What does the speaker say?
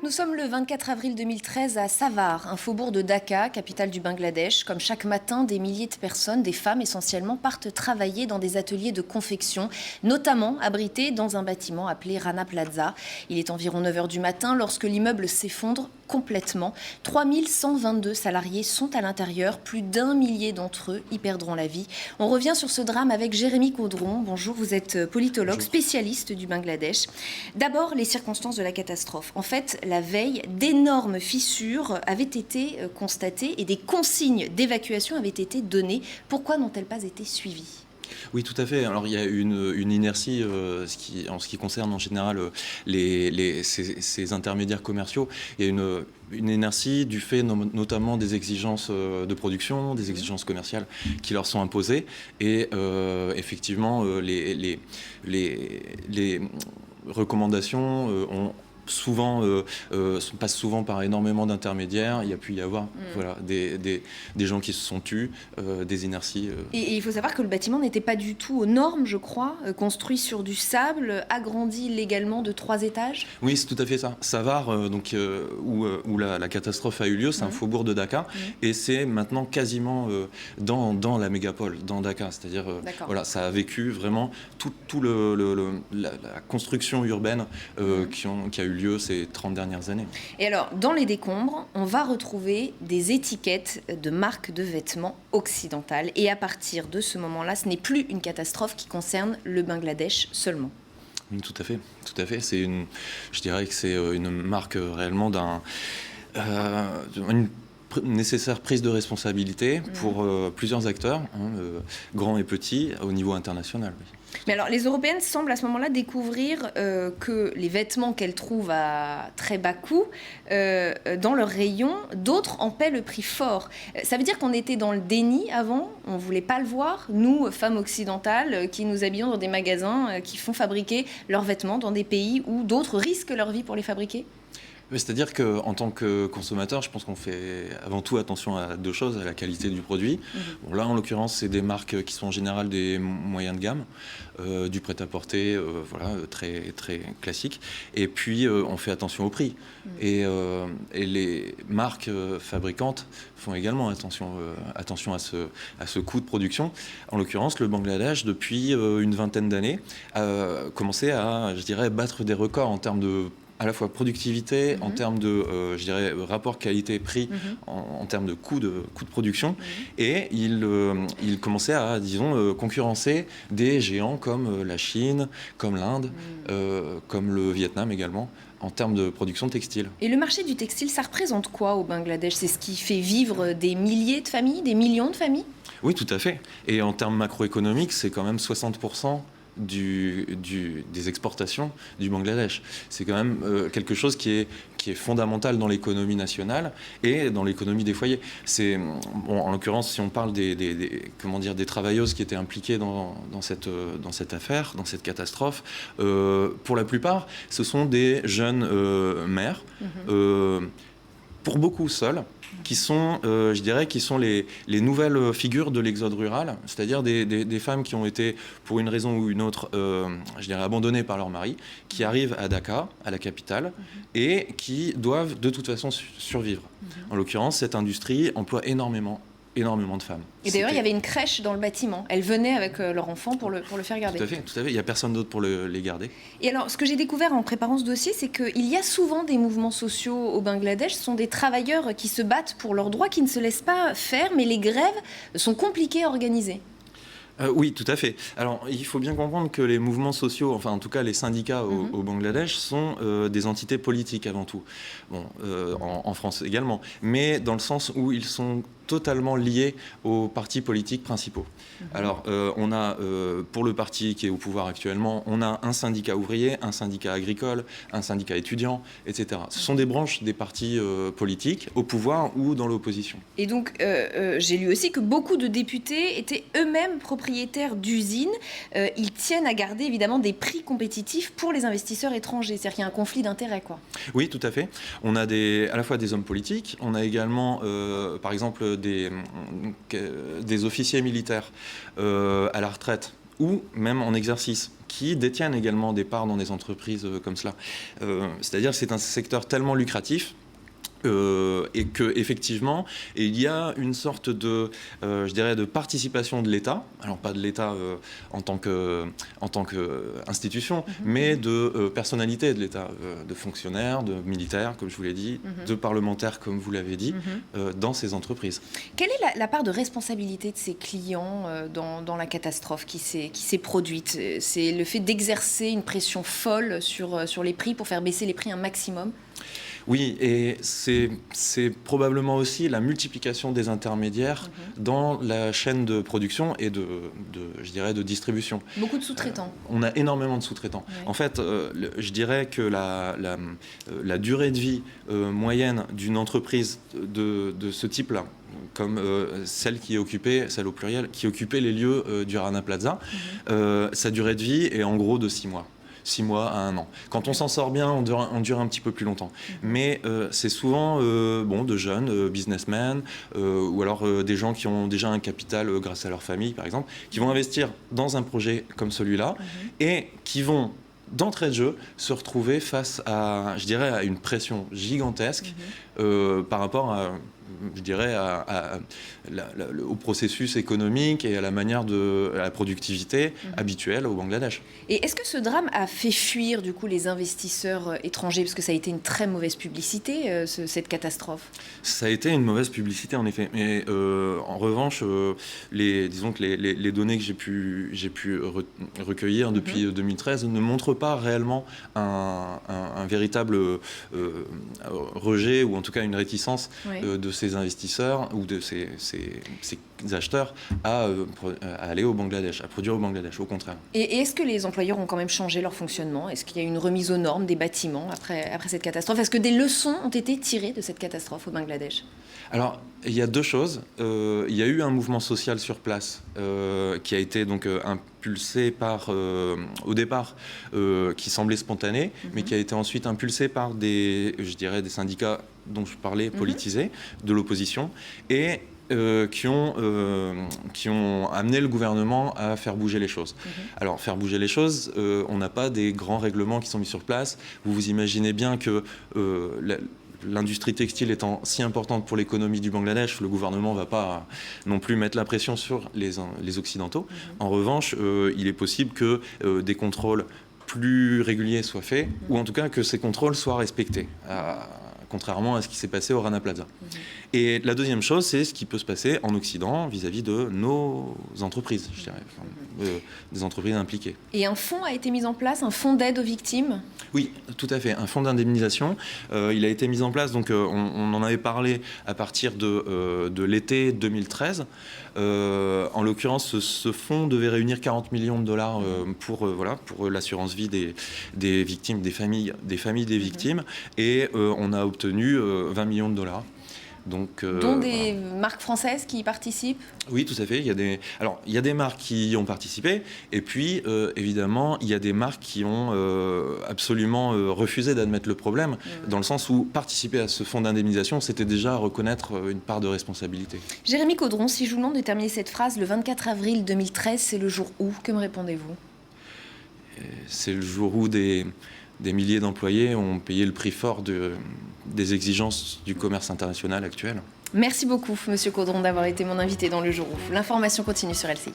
Nous sommes le 24 avril 2013 à Savar, un faubourg de Dhaka, capitale du Bangladesh. Comme chaque matin, des milliers de personnes, des femmes essentiellement, partent travailler dans des ateliers de confection, notamment abrités dans un bâtiment appelé Rana Plaza. Il est environ 9 h du matin lorsque l'immeuble s'effondre complètement. 3122 salariés sont à l'intérieur, plus d'1 millier d'entre eux y perdront la vie. On revient sur ce drame avec Jérémy Caudron. Bonjour, vous êtes politologue, Bonjour. Spécialiste du Bangladesh. D'abord, les circonstances de la catastrophe. En fait, la veille, d'énormes fissures avaient été constatées et des consignes d'évacuation avaient été données. Pourquoi n'ont-elles pas été suivies ? Oui, tout à fait. Alors, il y a une inertie en ce qui concerne en général ces intermédiaires commerciaux. Il y a une inertie du fait notamment des exigences de production, des exigences commerciales qui leur sont imposées. Et effectivement, les recommandations passent souvent par énormément d'intermédiaires. Il y a pu y avoir des gens qui se sont tus, des inerties. Et il faut savoir que le bâtiment n'était pas du tout aux normes, je crois, construit sur du sable, agrandi illégalement de 3 étages. Oui, c'est tout à fait ça. Savar, où la catastrophe a eu lieu, c'est un faubourg de Dhaka, et c'est maintenant quasiment dans la mégapole, dans Dhaka. C'est-à-dire, ça a vécu vraiment tout la construction urbaine qui a eu lieu ces 30 dernières années. Et alors, dans les décombres, on va retrouver des étiquettes de marques de vêtements occidentales. Et à partir de ce moment-là, ce n'est plus une catastrophe qui concerne le Bangladesh seulement. Oui, tout à fait. Tout à fait. Je dirais que c'est une marque réellement une nécessaire prise de responsabilité pour plusieurs acteurs, grands et petits, au niveau international. Oui. Mais alors, les Européennes semblent à ce moment-là découvrir que les vêtements qu'elles trouvent à très bas coût dans leurs rayons, d'autres en paient le prix fort. Ça veut dire qu'on était dans le déni avant, on ne voulait pas le voir, nous, femmes occidentales, qui nous habillons dans des magasins qui font fabriquer leurs vêtements dans des pays où d'autres risquent leur vie pour les fabriquer. C'est-à-dire qu'en tant que consommateur, je pense qu'on fait avant tout attention à 2 choses, à la qualité du produit. Bon, là, en l'occurrence, c'est des marques qui sont en général des moyens de gamme, du prêt-à-porter, très, très classique. Et puis, on fait attention au prix. Et les marques fabricantes font également attention à ce coût de production. En l'occurrence, le Bangladesh, depuis une vingtaine d'années, a commencé à, je dirais, battre des records en termes de à la fois productivité, en termes de, rapport qualité-prix, en termes de coût de production. Et il commençait à, disons, concurrencer des géants comme la Chine, comme l'Inde, comme le Vietnam également, en termes de production textile. Et le marché du textile, ça représente quoi au Bangladesh ? C'est ce qui fait vivre des milliers de familles, des millions de familles ? Oui, tout à fait. Et en termes macroéconomiques, c'est quand même 60% des exportations du Bangladesh. C'est quand même quelque chose qui est fondamental dans l'économie nationale et dans l'économie des foyers. En l'occurrence, si on parle des travailleuses qui étaient impliquées dans cette affaire, dans cette catastrophe, pour la plupart, ce sont des jeunes mères, pour beaucoup seules, qui sont, les nouvelles figures de l'exode rural, c'est-à-dire des femmes qui ont été, pour une raison ou une autre, abandonnées par leur mari, qui arrivent à Dhaka, à la capitale, et qui doivent de toute façon survivre. En l'occurrence, cette industrie emploie énormément de femmes. Et d'ailleurs, il y avait une crèche dans le bâtiment. Elles venaient avec leur enfant pour le faire garder. Tout à fait. Il n'y a personne d'autre pour les garder. Et alors, ce que j'ai découvert en préparant ce dossier, c'est qu'il y a souvent des mouvements sociaux au Bangladesh. Ce sont des travailleurs qui se battent pour leurs droits, qui ne se laissent pas faire, mais les grèves sont compliquées à organiser. Oui, tout à fait. Alors, il faut bien comprendre que les mouvements sociaux, enfin en tout cas les syndicats au Bangladesh, sont des entités politiques avant tout. Bon, en France également, mais dans le sens où ils sont totalement liés aux partis politiques principaux. Alors, on a, pour le parti qui est au pouvoir actuellement, on a un syndicat ouvrier, un syndicat agricole, un syndicat étudiant, etc. Ce sont des branches des partis politiques au pouvoir ou dans l'opposition. Et donc, j'ai lu aussi que beaucoup de députés étaient eux-mêmes propriétaires d'usines. Ils tiennent à garder évidemment des prix compétitifs pour les investisseurs étrangers. C'est-à-dire qu'il y a un conflit d'intérêts, quoi. Oui, tout à fait. On a à la fois des hommes politiques, on a également, par exemple, des officiers militaires à la retraite ou même en exercice, qui détiennent également des parts dans des entreprises comme cela. C'est-à-dire que c'est un secteur tellement lucratif et qu'effectivement, il y a une sorte de, je dirais, de participation de l'État, alors pas de l'État en tant qu'institution, mais de personnalités de l'État, de fonctionnaires, de militaires, comme je vous l'ai dit, de parlementaires, comme vous l'avez dit, dans ces entreprises. Quelle est la part de responsabilité de ces clients dans la catastrophe qui s'est produite? C'est le fait d'exercer une pression folle sur les prix pour faire baisser les prix un maximum? Oui, et c'est probablement aussi la multiplication des intermédiaires dans la chaîne de production et je dirais, de distribution. Beaucoup de sous-traitants. On a énormément de sous-traitants. Ouais. En fait, je dirais que la durée de vie moyenne d'une entreprise de ce type-là, comme celle qui est occupée, celle au pluriel, qui occupait les lieux du Rana Plaza, sa durée de vie est en gros de 6 mois. 6 mois à 1 an. Quand on s'en sort bien, on dure un petit peu plus longtemps. Mais c'est souvent de jeunes businessmen ou alors des gens qui ont déjà un capital grâce à leur famille, par exemple, qui vont investir dans un projet comme celui-là et qui vont d'entrée de jeu se retrouver face à, je dirais, à une pression gigantesque par rapport à, je dirais, au processus économique et à la manière à la productivité habituelle au Bangladesh. Et est-ce que ce drame a fait fuir du coup les investisseurs étrangers, parce que ça a été une très mauvaise publicité, cette catastrophe? Ça a été une mauvaise publicité en effet, mais en revanche, disons que les données que j'ai pu recueillir depuis 2013 ne montrent pas réellement un véritable rejet ou en tout cas une réticence de ces investisseurs ou de ces acheteurs à aller au Bangladesh, à produire au Bangladesh, au contraire. Et est-ce que les employeurs ont quand même changé leur fonctionnement? Est-ce qu'il y a une remise aux normes des bâtiments après cette catastrophe? Est-ce que des leçons ont été tirées de cette catastrophe au Bangladesh? Alors, il y a deux choses. Il y a eu un mouvement social sur place qui a été donc impulsé par, au départ, qui semblait spontané, mais qui a été ensuite impulsé par des syndicats dont je parlais, politisés, de l'opposition, et qui ont amené le gouvernement à faire bouger les choses. Alors, faire bouger les choses, on n'a pas des grands règlements qui sont mis sur place. Vous imaginez bien que l'industrie textile étant si importante pour l'économie du Bangladesh, le gouvernement ne va pas non plus mettre la pression sur les Occidentaux. En revanche, il est possible que des contrôles plus réguliers soient faits, ou en tout cas que ces contrôles soient respectés, contrairement à ce qui s'est passé au Rana Plaza. Et la deuxième chose, c'est ce qui peut se passer en Occident vis-à-vis de nos entreprises, je dirais, des entreprises impliquées. Et un fonds a été mis en place, un fonds d'aide aux victimes? Oui, tout à fait, un fonds d'indemnisation. Il a été mis en place, donc on en avait parlé à partir de l'été 2013. En l'occurrence, ce fonds devait réunir 40 millions de dollars pour l'assurance vie des victimes, des familles des victimes, et on a obtenu 20 millions de dollars. Donc, dont des marques françaises qui y participent? Oui, tout à fait. Il y a des marques qui y ont participé, et puis évidemment, il y a des marques qui ont absolument refusé d'admettre le problème, dans le sens où participer à ce fonds d'indemnisation, c'était déjà reconnaître une part de responsabilité. Jérémy Caudron, si je vous demande de terminer cette phrase, le 24 avril 2013, c'est le jour où? Que me répondez-vous? C'est le jour où des milliers d'employés ont payé le prix fort des exigences du commerce international actuel. Merci beaucoup, Monsieur Caudron, d'avoir été mon invité dans le jour où. L'information continue sur LCI.